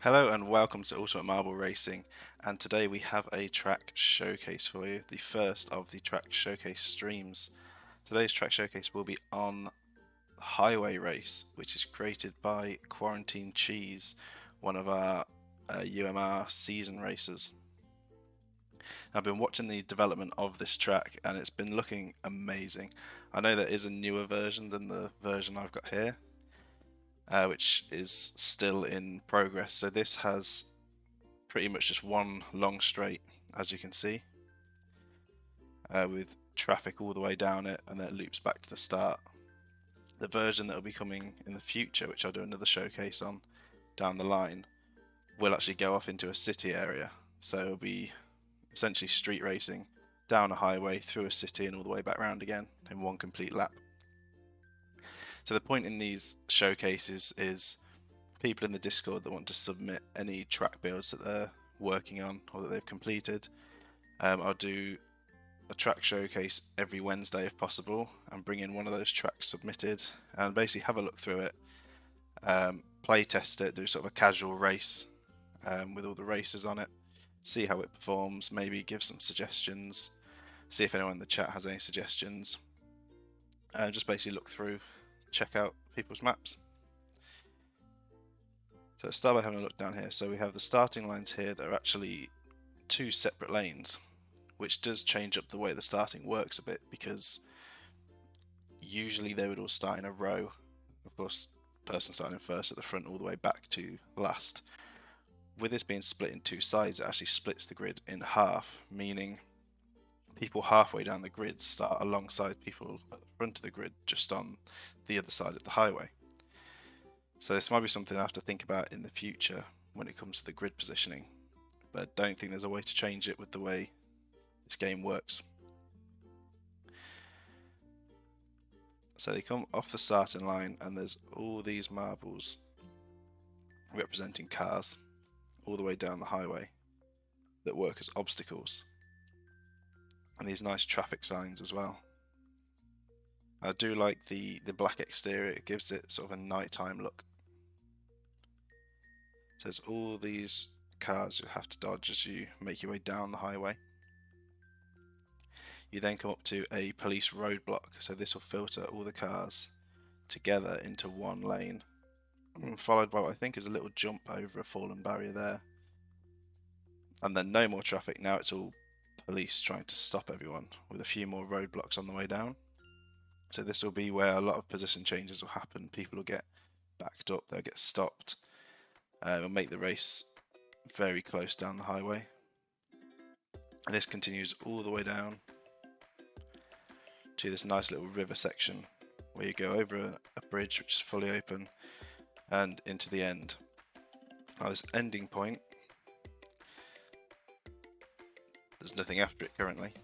Hello and welcome to Ultimate Marble Racing, and today we have a track showcase for you, the first of the track showcase streams. Today's track showcase will be on Highway Race, which is created by Quarantine Cheese, one of our UMR season racers. I've been watching the development of this track and it's been looking amazing. I know there is a newer version than the version I've got here, which is still in progress. So this has pretty much just one long straight, as you can see, with traffic all the way down it, and then it loops back to the start. The version that will be coming in the future, which I'll do another showcase on down the line, will actually go off into a city area. So it'll be essentially street racing down a highway, through a city, and all the way back round again in one complete lap. So the point in these showcases is people in the Discord that want to submit any track builds that they're working on or that they've completed. I'll do a track showcase every Wednesday if possible and bring in one of those tracks submitted and basically have a look through it, play test it, do sort of a casual race with all the races on it, see how it performs, maybe give some suggestions, see if anyone in the chat has any suggestions, and just basically look through, check out people's maps. So let's start by having a look down here. So we have the starting lines here that are actually two separate lanes, which does change up the way the starting works a bit, because usually they would all start in a row. Of course, person starting first at the front all the way back to last. With this being split in two sides, it actually splits the grid in half, meaning people halfway down the grid start alongside people at the front of the grid, just on the other side of the highway. So this might be something I have to think about in the future when it comes to the grid positioning, but I don't think there's a way to change it with the way this game works. So they come off the starting line and there's all these marbles representing cars all the way down the highway that work as obstacles, and these nice traffic signs as well. I do like the black exterior, it gives it sort of a nighttime look. So there's all these cars you have to dodge as you make your way down the highway. You then come up to a police roadblock, so this will filter all the cars together into one lane, followed by what I think is a little jump over a fallen barrier there. And then no more traffic, now it's all police trying to stop everyone, with a few more roadblocks on the way down. So this will be where a lot of position changes will happen. People will get backed up, they'll get stopped. It'll make the race very close down the highway. And this continues all the way down to this nice little river section where you go over a bridge which is fully open and into the end. Now this ending point, there's nothing after it currently.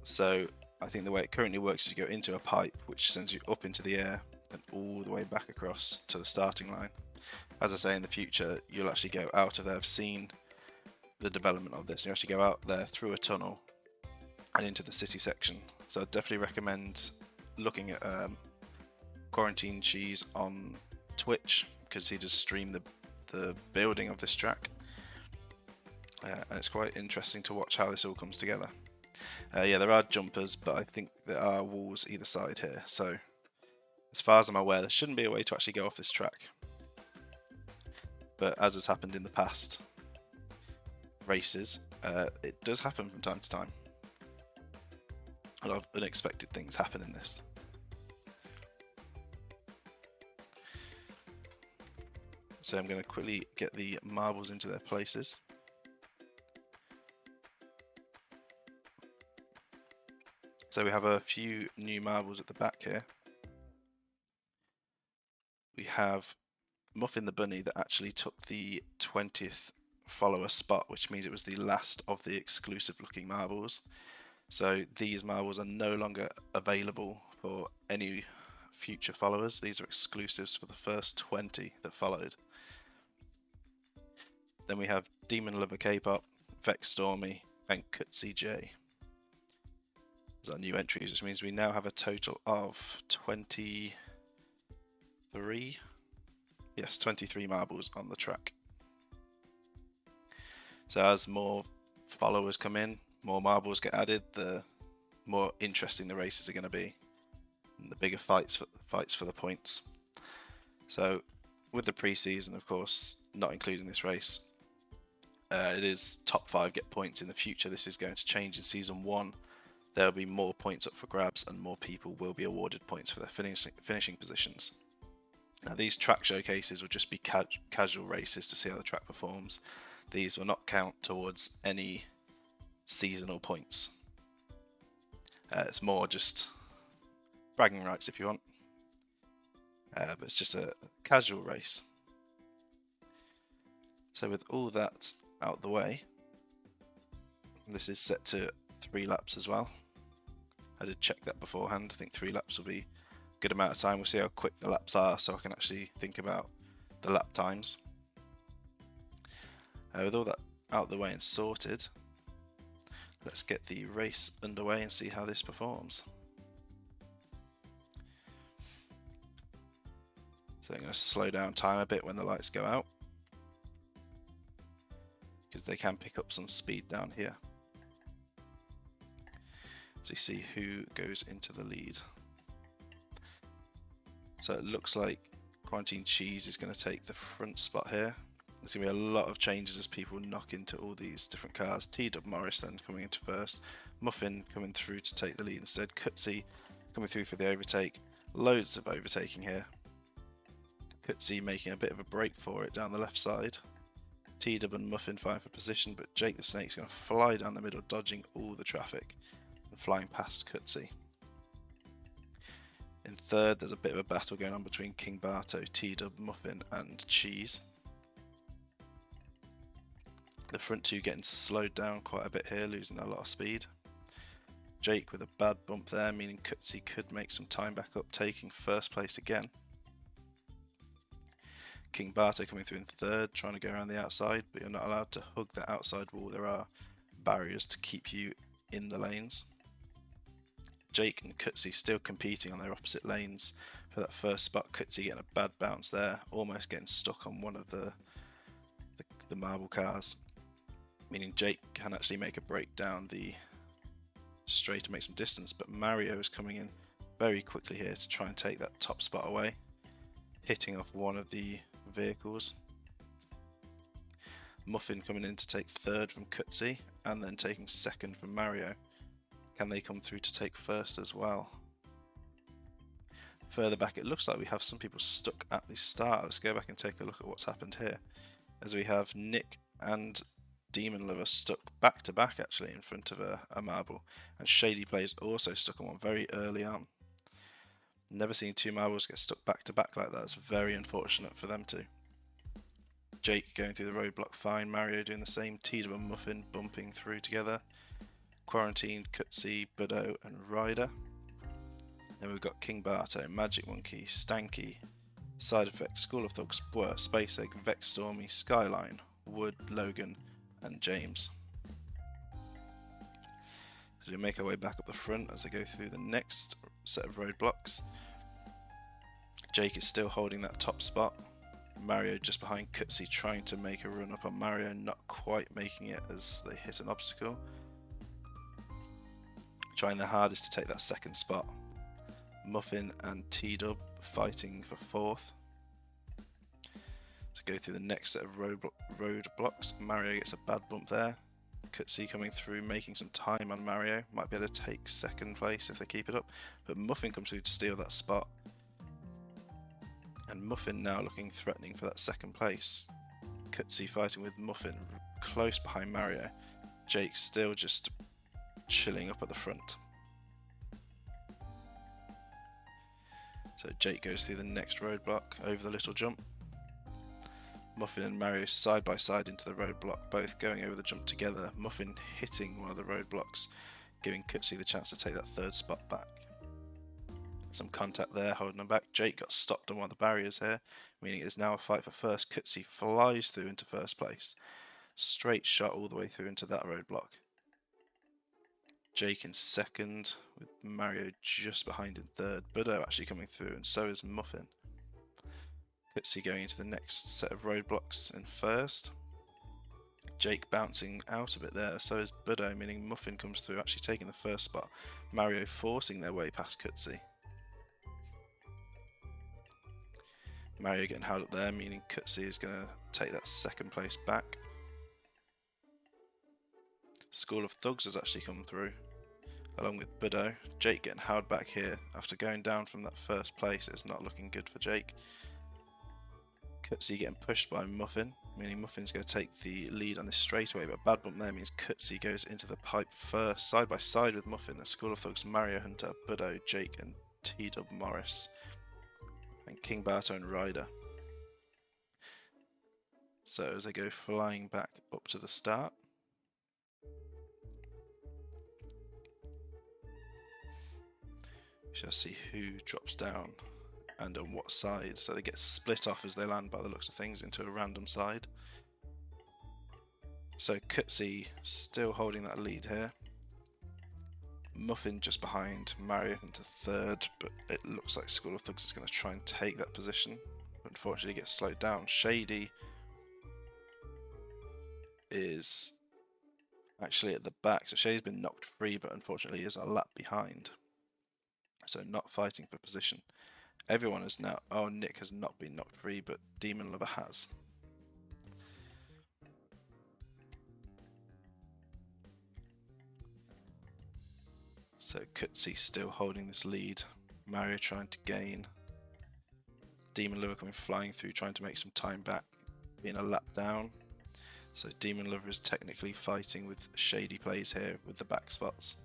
So I think the way it currently works is you go into a pipe which sends you up into the air and all the way back across to the starting line. As I say, in the future you'll actually go out of there. I've seen the development of this. You actually go out there through a tunnel and into the city section. So I'd definitely recommend looking at Quarantine Cheese on Twitch, because he does stream the building of this track, and it's quite interesting to watch how this all comes together. Yeah, there are jumpers, but I think there are walls either side here, so as far as I'm aware there shouldn't be a way to actually go off this track. But as has happened in the past races, it does happen from time to time. A lot of unexpected things happen in this. So I'm going to quickly get the marbles into their places. So we have a few new marbles at the back here. We have Muffin the Bunny that actually took the 20th follower spot, which means it was the last of the exclusive looking marbles. So these marbles are no longer available for any future followers. These are exclusives for the first 20 that followed. Then we have Demon Lover K-pop, Vex Stormy, and Cutsy J. These are new entries, which means we now have a total of 23 Yes, 23 marbles on the track. So as more followers come in, more marbles get added, the more interesting the races are going to be, and the bigger fights for the points. So with the pre-season, of course, not including this race, it is top 5 get points in the future. This is going to change in Season 1. There'll be more points up for grabs and more people will be awarded points for their finishing positions. Now these track showcases will just be casual races to see how the track performs. These will not count towards any seasonal points. It's more just bragging rights if you want. But it's just a casual race. So with all that out the way, this is set to 3 laps as well. I did check that beforehand. I think 3 laps will be a good amount of time. We'll see how quick the laps are so I can actually think about the lap times. With all that out the way and sorted, let's get the race underway and see how this performs. So I'm going to slow down time a bit when the lights go out, because they can pick up some speed down here. So you see who goes into the lead. So it looks like Quarantine Cheese is going to take the front spot here. There's going to be a lot of changes as people knock into all these different cars. T-Dub Morris then coming into first. Muffin coming through to take the lead instead. Cutsy coming through for the overtake. Loads of overtaking here. Cutsy making a bit of a break for it down the left side. T-Dub and Muffin fighting for position, but Jake the Snake's going to fly down the middle, dodging all the traffic and flying past Cutsy. In third, there's a bit of a battle going on between King Barto, T-Dub, Muffin and Cheese. The front two getting slowed down quite a bit here, losing a lot of speed. Jake with a bad bump there, meaning Cutsy could make some time back up, taking first place again. King Barto coming through in third, trying to go around the outside, but you're not allowed to hug that outside wall. There are barriers to keep you in the lanes. Jake and Cutsy still competing on their opposite lanes for that first spot. Cutsy getting a bad bounce there, almost getting stuck on one of the marble cars, meaning Jake can actually make a break down the straight and make some distance, but Mario is coming in very quickly here to try and take that top spot away, hitting off one of the vehicles. Muffin coming in to take third from Cutsy and then taking second from Mario. Can they come through to take first as well? Further back, it looks like we have some people stuck at the start. Let's go back and take a look at what's happened here, as we have Nick and Demon Lover stuck back to back actually in front of a marble, and Shady Plays also stuck on one very early on. Never seen 2 marbles get stuck back to back like that. It's very unfortunate for them too. Jake going through the roadblock fine, Mario doing the same, T-Dub and Muffin bumping through together, Quarantine, Cutsy, Buddo and Ryder. Then we've got King Barto, Magic Monkey, Stanky, Side Effects, School of Thugs, Bwur, Space Egg, Vex Stormy, Skyline, Wood, Logan and James. So we make our way back up the front as they go through the next set of roadblocks. Jake is still holding that top spot. Mario just behind Cutsy, trying to make a run up on Mario, not quite making it as they hit an obstacle. Trying their hardest to take that second spot. Muffin and T-Dub fighting for fourth. To go through the next set of roadblocks, Mario gets a bad bump there. Cutsy coming through, making some time on Mario. Might be able to take second place if they keep it up. But Muffin comes through to steal that spot. And Muffin now looking threatening for that second place. Cutsy fighting with Muffin close behind Mario. Jake still just chilling up at the front. So Jake goes through the next roadblock over the little jump. Muffin and Mario side by side into the roadblock, both going over the jump together. Muffin hitting one of the roadblocks, giving Cutsy the chance to take that third spot back. Some contact there holding him back. Jake got stopped on one of the barriers here, meaning it is now a fight for first. Cutsy flies through into first place. Straight shot all the way through into that roadblock. Jake in second, with Mario just behind in third. Buddo actually coming through, and so is Muffin. Cutsy going into the next set of roadblocks in first. Jake bouncing out a bit there, so is Budo, meaning Muffin comes through, actually taking the first spot. Mario forcing their way past Cutsy. Mario getting held up there, meaning Cutsy is going to take that second place back. School of Thugs has actually come through, along with Budo. Jake getting held back here after going down from that first place. It's not looking good for Jake. Cutsy getting pushed by Muffin, meaning Muffin's going to take the lead on this straightaway, but a bad bump there means Cutsy goes into the pipe first, side by side with Muffin. The School of Thugs, Mario Hunter, Budo, Jake and T-Dub Morris, and King Barto and Ryder. So as they go flying back up to the start, we shall see who drops down and on what side. So they get split off as they land, by the looks of things, into a random side. So Cutsy still holding that lead here. Muffin just behind, Mario into third, but it looks like School of Thugs is going to try and take that position. But unfortunately gets slowed down. Shady is actually at the back, so Shady's been knocked free, but unfortunately is a lap behind. So not fighting for position. Everyone is now... Oh, Nick has not been knocked free, but Demon Lover has. So Cutsy still holding this lead. Mario trying to gain. Demon Lover coming flying through, trying to make some time back, being a lap down. So Demon Lover is technically fighting with Shady Plays here with the back spots.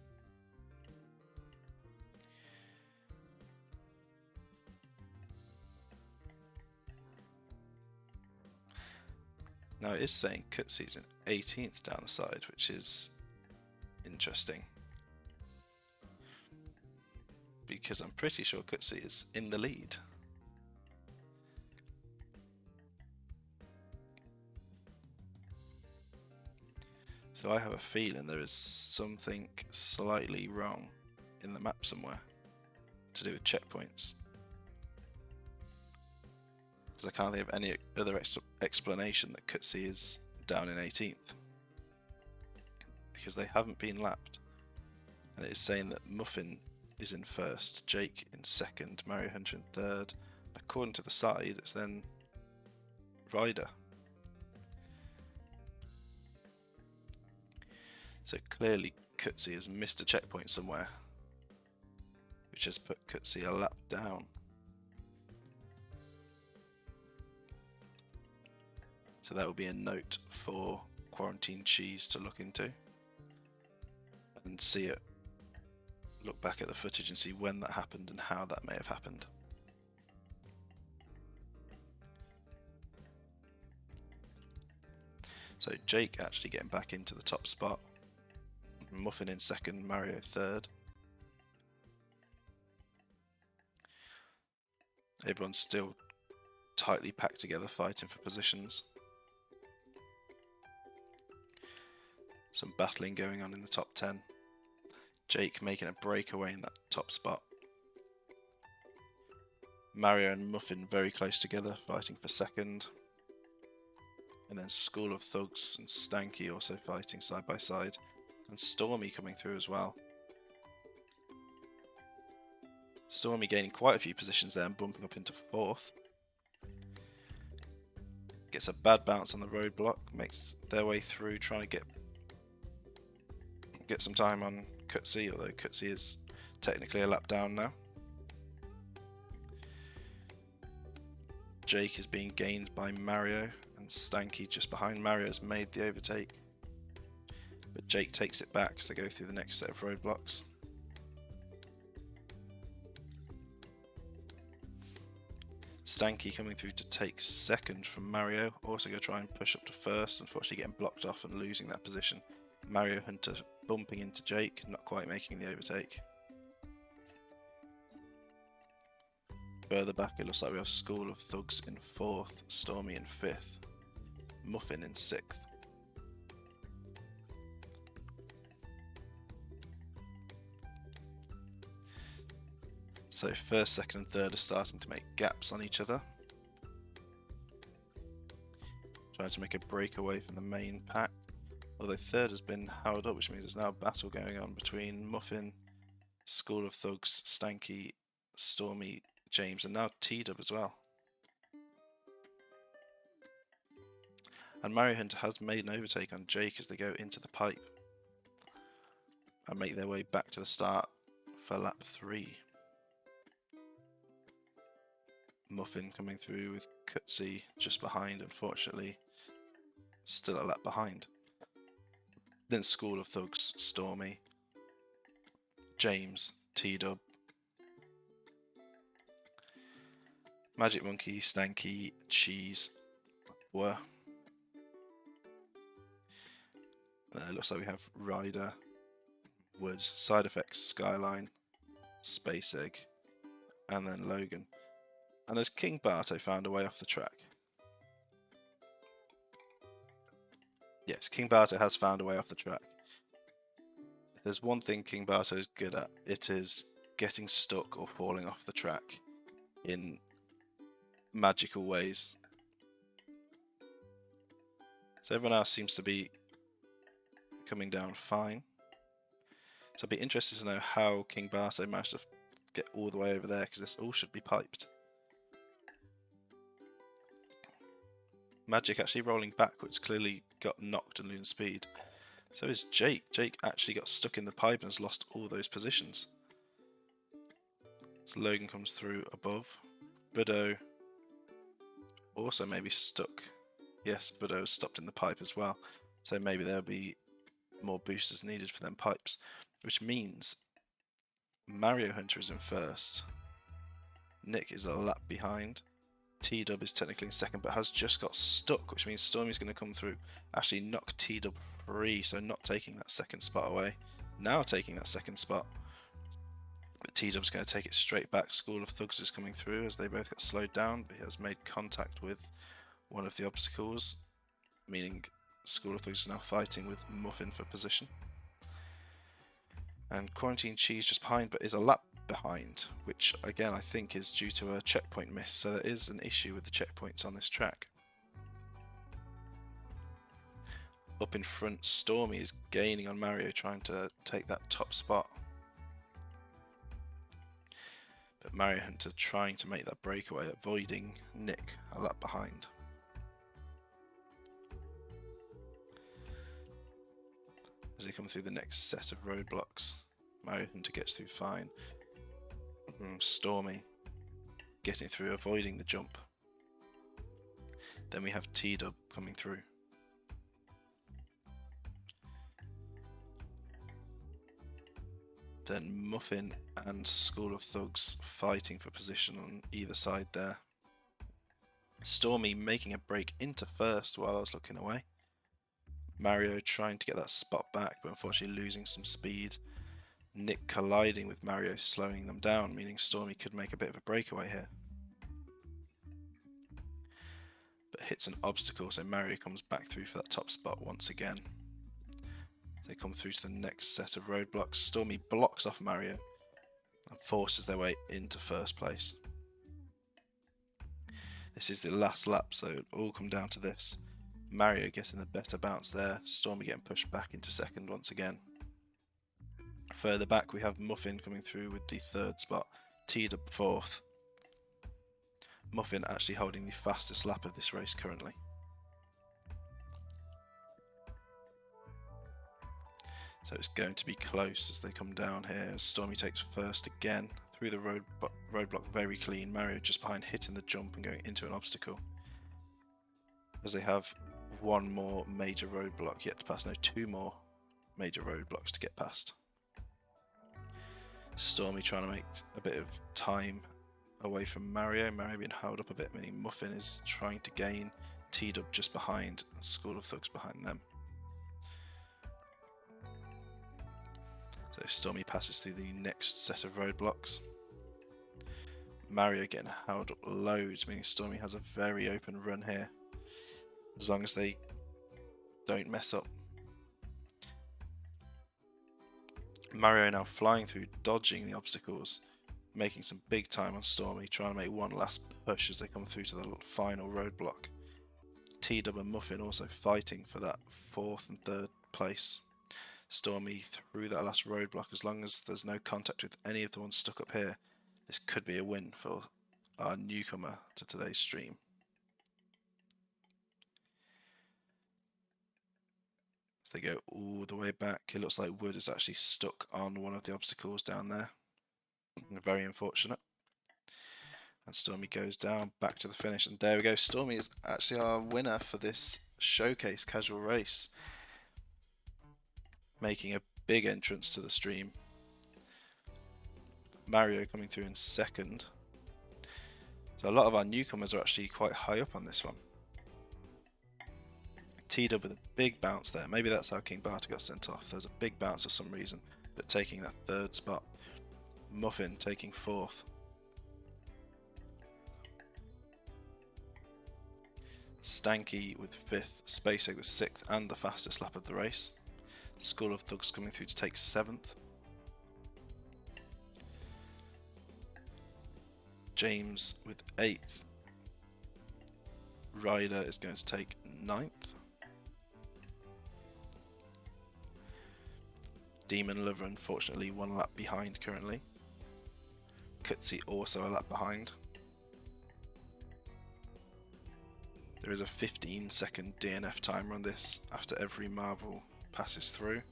Now it is saying Cutsy's in 18th down the side, which is interesting, because I'm pretty sure Cutsy is in the lead. So I have a feeling there is something slightly wrong in the map somewhere to do with checkpoints. Because I can't think of any other explanation that Cutsy is down in 18th. Because they haven't been lapped. And it is saying that Muffin is in first, Jake in second, Mario Hunter in third. According to the side, it's then Ryder. So clearly Cutsy has missed a checkpoint somewhere, which has put Cutsy a lap down. So that will be a note for Quarantine Cheese to look into and see it, look back at the footage and see when that happened and how that may have happened. So Jake actually getting back into the top spot. Muffin in second, Mario third. Everyone's still tightly packed together, fighting for positions. Some battling going on in the top 10. Jake making a breakaway in that top spot. Mario and Muffin very close together, fighting for second. And then School of Thugs and Stanky also fighting side by side. And Stormy coming through as well. Stormy gaining quite a few positions there and bumping up into fourth. Gets a bad bounce on the roadblock, makes their way through, trying to get some time on Cutsy, although Cutsy is technically a lap down now. Jake is being gained by Mario, and Stanky just behind Mario has made the overtake. But Jake takes it back as they go through the next set of roadblocks. Stanky coming through to take second from Mario, also going to try and push up to first, unfortunately getting blocked off and losing that position. Mario Hunter bumping into Jake, not quite making the overtake. Further back it looks like we have School of Thugs in fourth, Stormy in fifth, Muffin in sixth. So first, second and third are starting to make gaps on each other. trying to make a breakaway from the main pack. Although third has been held up, which means there's now a battle going on between Muffin, School of Thugs, Stanky, Stormy, James, and now T-Dub as well. And Mario Hunter has made an overtake on Jake as they go into the pipe and make their way back to the start for lap 3. Muffin coming through with Cutsy just behind, unfortunately, still a lap behind. Then School of Thugs, Stormy, James, T-Dub, Magic Monkey, Stanky, Cheese, were. Looks like we have Ryder, Wood, Side Effects, Skyline, Space Egg, and then Logan. And has King Barto found a way off the track? Yes, King Barto has found a way off the track. If there's one thing King Barto is good at, it is getting stuck or falling off the track in magical ways. So everyone else seems to be coming down fine. So I'd be interested to know how King Barto managed to get all the way over there, because this all should be piped. Magic actually rolling backwards, clearly got knocked and losing speed. So is Jake. Jake actually got stuck in the pipe and has lost all those positions. So Logan comes through above. Budo also maybe stuck. Yes, Budo stopped in the pipe as well. So maybe there'll be more boosters needed for them pipes. Which means Mario Hunter is in first. Nick is a lap behind. T-Dub is technically in second, but has just got stuck, which means Stormy's going to come through, actually knock T-Dub free, so not taking that second spot away. Now taking that second spot. But T-Dub's going to take it straight back. School of Thugs is coming through as they both got slowed down, but he has made contact with one of the obstacles, meaning School of Thugs is now fighting with Muffin for position. And Quarantine Cheese just behind, but is a lap behind, which again I think is due to a checkpoint miss, so there is an issue with the checkpoints on this track. Up in front, Stormy is gaining on Mario, trying to take that top spot. But Mario Hunter trying to make that breakaway, avoiding Nick a lap behind. As we come through the next set of roadblocks, Mario Hunter gets through fine. Stormy getting through, avoiding the jump. Then we have T-Dub coming through. Then Muffin and School of Thugs fighting for position on either side there. Stormy making a break into first while I was looking away. Mario trying to get that spot back, but unfortunately losing some speed. Nick colliding with Mario, slowing them down, meaning Stormy could make a bit of a breakaway here. But hits an obstacle, so Mario comes back through for that top spot once again. They come through to the next set of roadblocks. Stormy blocks off Mario and forces their way into first place. This is the last lap, so it'll all come down to this. Mario getting the better bounce there, Stormy getting pushed back into second once again. Further back we have Muffin coming through with the third spot, T-Dub fourth. Muffin actually holding the fastest lap of this race currently. So it's going to be close as they come down here. Stormy takes first again through the roadblock very clean. Mario just behind, hitting the jump and going into an obstacle. As they have one more major roadblock yet to pass. No, two more major roadblocks to get past. Stormy trying to make a bit of time away from Mario. Mario being held up a bit, meaning Muffin is trying to gain. T-Dub just behind, and School of Thugs behind them. So Stormy passes through the next set of roadblocks. Mario getting held up loads, meaning Stormy has a very open run here, as long as they don't mess up. Mario now flying through, dodging the obstacles, making some big time on Stormy, trying to make one last push as they come through to the final roadblock. T-Dub and Muffin also fighting for that 4th and 3rd place. Stormy through that last roadblock. As long as there's no contact with any of the ones stuck up here, this could be a win for our newcomer to today's stream. As they go all the way back, it looks like Wood is actually stuck on one of the obstacles down there. Very unfortunate. And Stormy goes down, back to the finish, and there we go. Stormy is actually our winner for this showcase casual race, making a big entrance to the stream. Mario coming through in 2nd. So a lot of our newcomers are actually quite high up on this one. T-Dub with a big bounce there. Maybe that's how King Barter got sent off. There's a big bounce for some reason, but taking that 3rd spot. Muffin taking 4th. Stanky with 5th. Space Egg with 6th and the fastest lap of the race. School of Thugs coming through to take 7th. James with 8th. Ryder is going to take 9th. Demon Lover unfortunately 1 lap behind currently. Kutsi also a lap behind. There is a 15-second DNF timer on this after every marble passes through.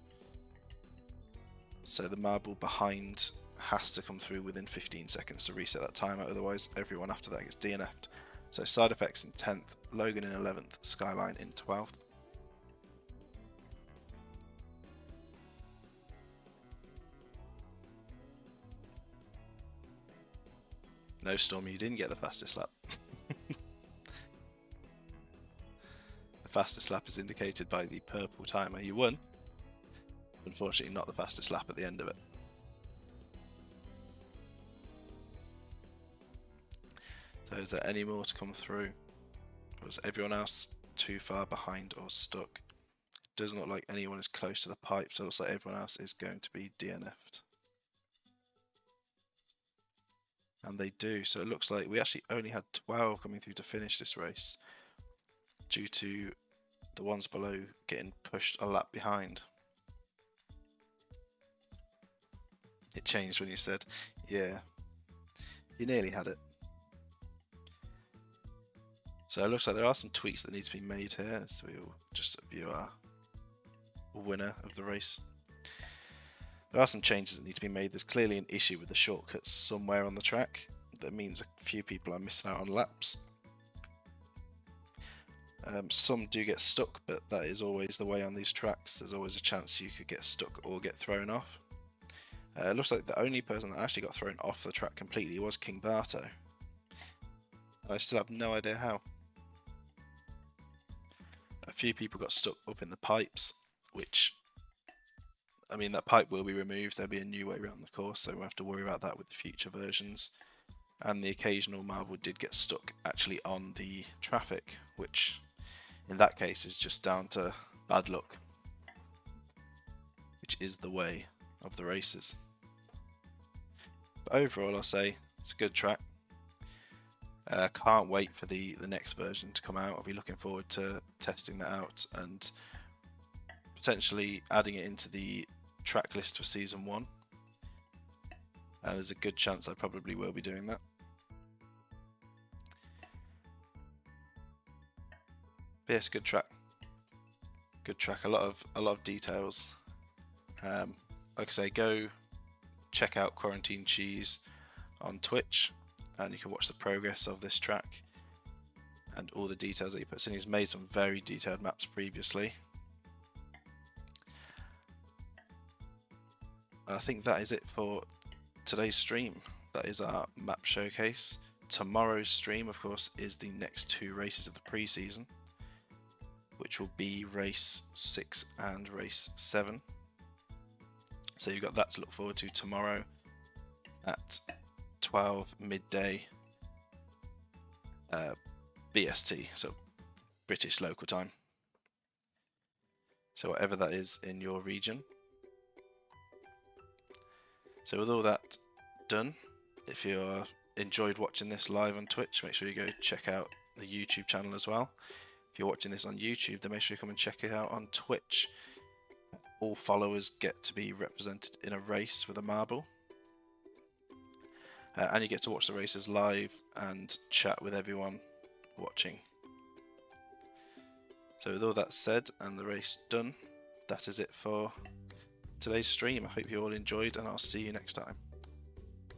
So the marble behind has to come through within 15 seconds to reset that timer, otherwise everyone after that gets DNF'd. So Side Effects in 10th, Logan in 11th, Skyline in 12th. No, Stormy, you didn't get the fastest lap. The fastest lap is indicated by the purple timer. You won. Unfortunately, not the fastest lap at the end of it. So is there any more to come through? Or is everyone else too far behind or stuck? It doesn't look like anyone is close to the pipe, so it looks like everyone else is going to be DNF'd. And they do, so it looks like we actually only had 12 coming through to finish this race due to the ones below getting pushed a lap behind. It changed when you said, yeah, you nearly had it. So it looks like there are some tweaks that need to be made here, so we'll just view our winner of the race. There are some changes that need to be made. There's clearly an issue with the shortcuts somewhere on the track. That means a few people are missing out on laps. Some do get stuck, but that is always the way on these tracks. There's always a chance you could get stuck or get thrown off. It looks like the only person that actually got thrown off the track completely was King Barto. I still have no idea how. A few people got stuck up in the pipes, which, I mean, that pipe will be removed. There'll be a new way around the course, so we'll have to worry about that with the future versions. And the occasional marble did get stuck actually on the traffic, which in that case is just down to bad luck, which is the way of the races. But overall, I'll say it's a good track. Can't wait for the next version to come out. I'll be looking forward to testing that out and potentially adding it into the track list for season 1. There's a good chance I probably will be doing that. But yes, good track. Good track. A lot of details. Like I say, go check out Quarantine Cheese on Twitch, and you can watch the progress of this track and all the details that he puts in. He's made some very detailed maps previously. I think that is it for today's stream. That is our map showcase. Tomorrow's stream, of course, is the next 2 races of the pre-season, which will be race 6 and race 7. So you've got that to look forward to tomorrow at 12 midday BST, so British local time. So whatever that is in your region. So with all that done, if you enjoyed watching this live on Twitch, make sure you go check out the YouTube channel as well. If you're watching this on YouTube, then make sure you come and check it out on Twitch. All followers get to be represented in a race with a marble. And you get to watch the races live and chat with everyone watching. So with all that said and the race done, that is it for today's stream. I hope you all enjoyed, and I'll see you next time.